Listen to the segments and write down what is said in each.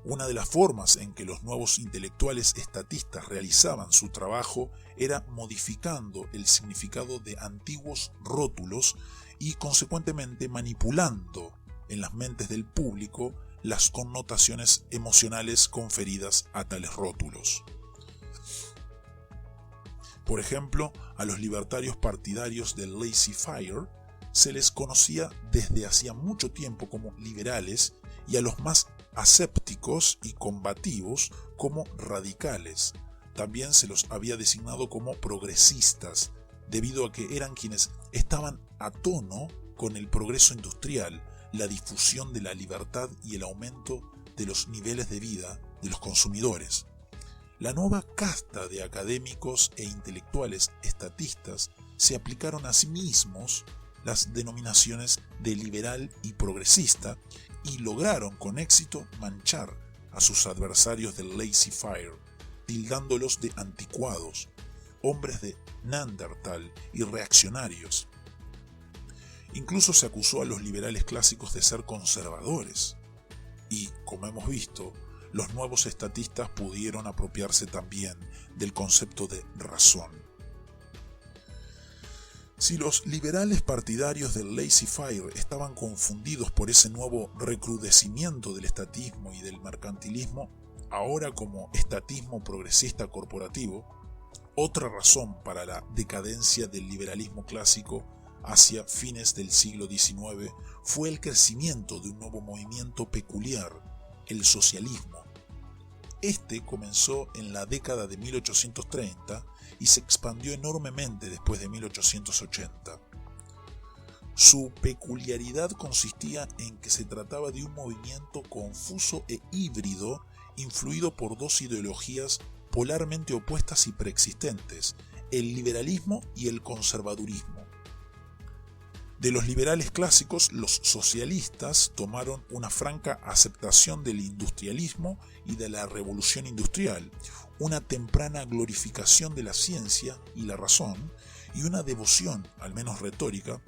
Una de las formas en que los nuevos intelectuales estatistas realizaban su trabajo era modificando el significado de antiguos rótulos y consecuentemente manipulando en las mentes del público las connotaciones emocionales conferidas a tales rótulos. Por ejemplo, a los libertarios partidarios del laissez-faire se les conocía desde hacía mucho tiempo como liberales y a los más asépticos y combativos como radicales. También se los había designado como progresistas, debido a que eran quienes estaban a tono con el progreso industrial, la difusión de la libertad y el aumento de los niveles de vida de los consumidores. La nueva casta de académicos e intelectuales estatistas se aplicaron a sí mismos las denominaciones de liberal y progresista y lograron con éxito manchar a sus adversarios del laissez-faire, tildándolos de anticuados, hombres de Neandertal y reaccionarios. Incluso se acusó a los liberales clásicos de ser conservadores. Y, como hemos visto, los nuevos estatistas pudieron apropiarse también del concepto de razón. Si los liberales partidarios del laissez-faire estaban confundidos por ese nuevo recrudecimiento del estatismo y del mercantilismo, ahora como estatismo progresista corporativo, otra razón para la decadencia del liberalismo clásico hacia fines del siglo XIX fue el crecimiento de un nuevo movimiento peculiar, el socialismo. Este comenzó en la década de 1830 y se expandió enormemente después de 1880. Su peculiaridad consistía en que se trataba de un movimiento confuso e híbrido, influido por dos ideologías polarmente opuestas y preexistentes, el liberalismo y el conservadurismo. De los liberales clásicos, los socialistas tomaron una franca aceptación del industrialismo y de la revolución industrial, una temprana glorificación de la ciencia y la razón, y una devoción, al menos retórica,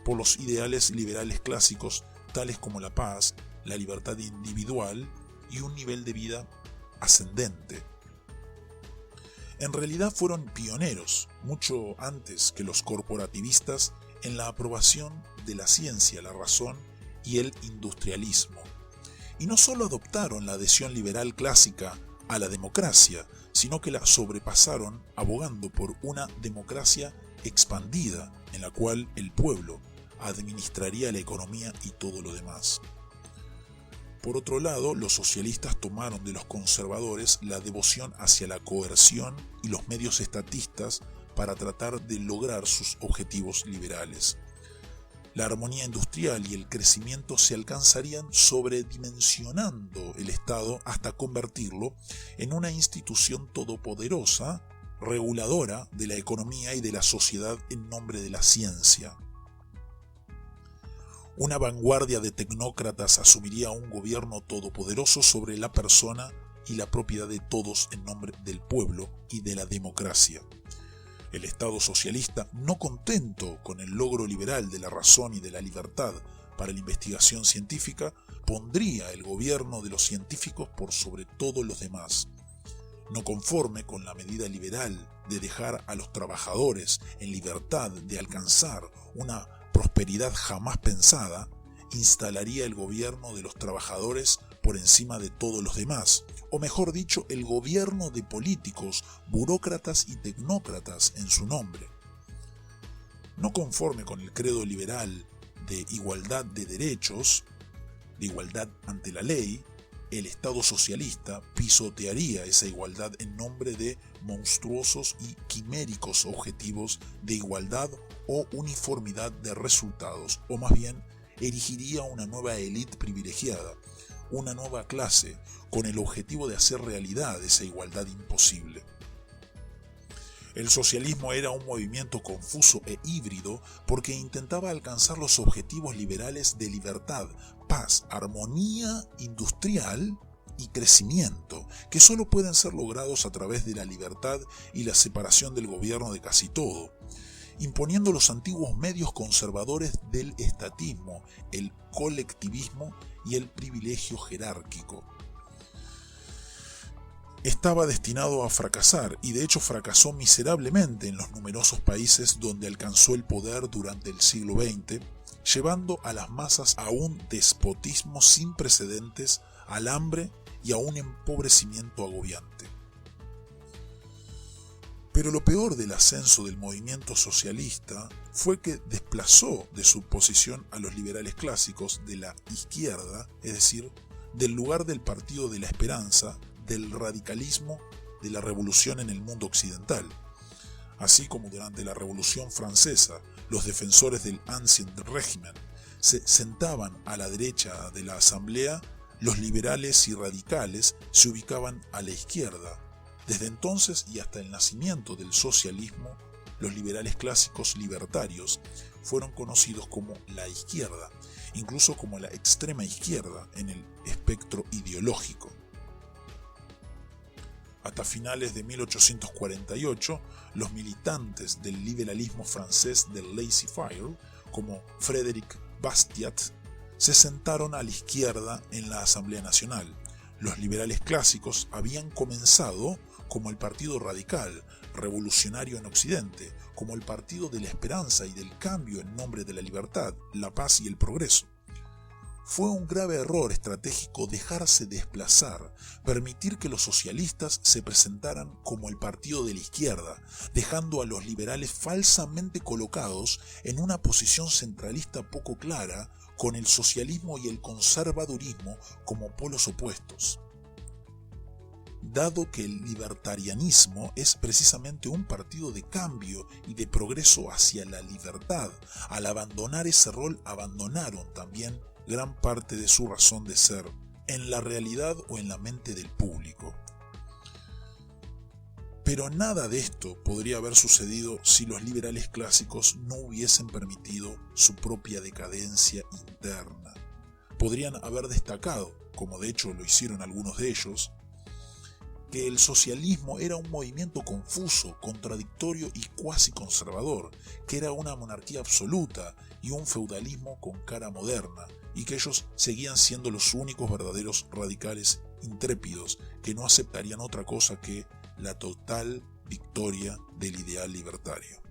por los ideales liberales clásicos tales como la paz, la libertad individual y un nivel de vida ascendente. En realidad fueron pioneros, mucho antes que los corporativistas, en la aprobación de la ciencia, la razón y el industrialismo. Y no solo adoptaron la adhesión liberal clásica a la democracia, sino que la sobrepasaron abogando por una democracia expandida en la cual el pueblo administraría la economía y todo lo demás. Por otro lado, los socialistas tomaron de los conservadores la devoción hacia la coerción y los medios estatistas para tratar de lograr sus objetivos liberales. La armonía industrial y el crecimiento se alcanzarían sobredimensionando el Estado hasta convertirlo en una institución todopoderosa, reguladora de la economía y de la sociedad en nombre de la ciencia. Una vanguardia de tecnócratas asumiría un gobierno todopoderoso sobre la persona y la propiedad de todos en nombre del pueblo y de la democracia. El Estado socialista, no contento con el logro liberal de la razón y de la libertad para la investigación científica, pondría el gobierno de los científicos por sobre todos los demás. No conforme con la medida liberal de dejar a los trabajadores en libertad de alcanzar una prosperidad jamás pensada, instalaría el gobierno de los trabajadores por encima de todos los demás, o mejor dicho, el gobierno de políticos, burócratas y tecnócratas en su nombre. No conforme con el credo liberal de igualdad de derechos, de igualdad ante la ley, el Estado socialista pisotearía esa igualdad en nombre de monstruosos y quiméricos objetivos de igualdad o uniformidad de resultados, o más bien erigiría una nueva élite privilegiada, una nueva clase, con el objetivo de hacer realidad esa igualdad imposible. El socialismo era un movimiento confuso e híbrido porque intentaba alcanzar los objetivos liberales de libertad, paz, armonía industrial y crecimiento, que solo pueden ser logrados a través de la libertad y la separación del gobierno de casi todo, imponiendo los antiguos medios conservadores del estatismo, el colectivismo y el privilegio jerárquico. estaba destinado a fracasar y de hecho fracasó miserablemente en los numerosos países donde alcanzó el poder durante el siglo XX, llevando a las masas a un despotismo sin precedentes, al hambre y a un empobrecimiento agobiante. Pero lo peor del ascenso del movimiento socialista fue que desplazó de su posición a los liberales clásicos de la izquierda, es decir, del lugar del Partido de la Esperanza, del radicalismo de la revolución en el mundo occidental. Así como durante la Revolución Francesa, los defensores del Ancien Régime se sentaban a la derecha de la Asamblea, los liberales y radicales se ubicaban a la izquierda. Desde entonces y hasta el nacimiento del socialismo, los liberales clásicos libertarios fueron conocidos como la izquierda, incluso como la extrema izquierda en el espectro ideológico. Hasta finales de 1848, los militantes del liberalismo francés del laissez-faire, como Frédéric Bastiat, se sentaron a la izquierda en la Asamblea Nacional. Los liberales clásicos habían comenzado como el Partido Radical, revolucionario en Occidente, como el Partido de la Esperanza y del Cambio en nombre de la libertad, la paz y el progreso. Fue un grave error estratégico dejarse desplazar, permitir que los socialistas se presentaran como el partido de la izquierda, dejando a los liberales falsamente colocados en una posición centralista poco clara, con el socialismo y el conservadurismo como polos opuestos. Dado que el libertarianismo es precisamente un partido de cambio y de progreso hacia la libertad, al abandonar ese rol abandonaron también gran parte de su razón de ser, en la realidad o en la mente del público. Pero nada de esto podría haber sucedido si los liberales clásicos no hubiesen permitido su propia decadencia interna. Podrían haber destacado, como de hecho lo hicieron algunos de ellos, que el socialismo era un movimiento confuso, contradictorio y cuasi conservador, que era una monarquía absoluta y un feudalismo con cara moderna, y que ellos seguían siendo los únicos verdaderos radicales intrépidos que no aceptarían otra cosa que la total victoria del ideal libertario.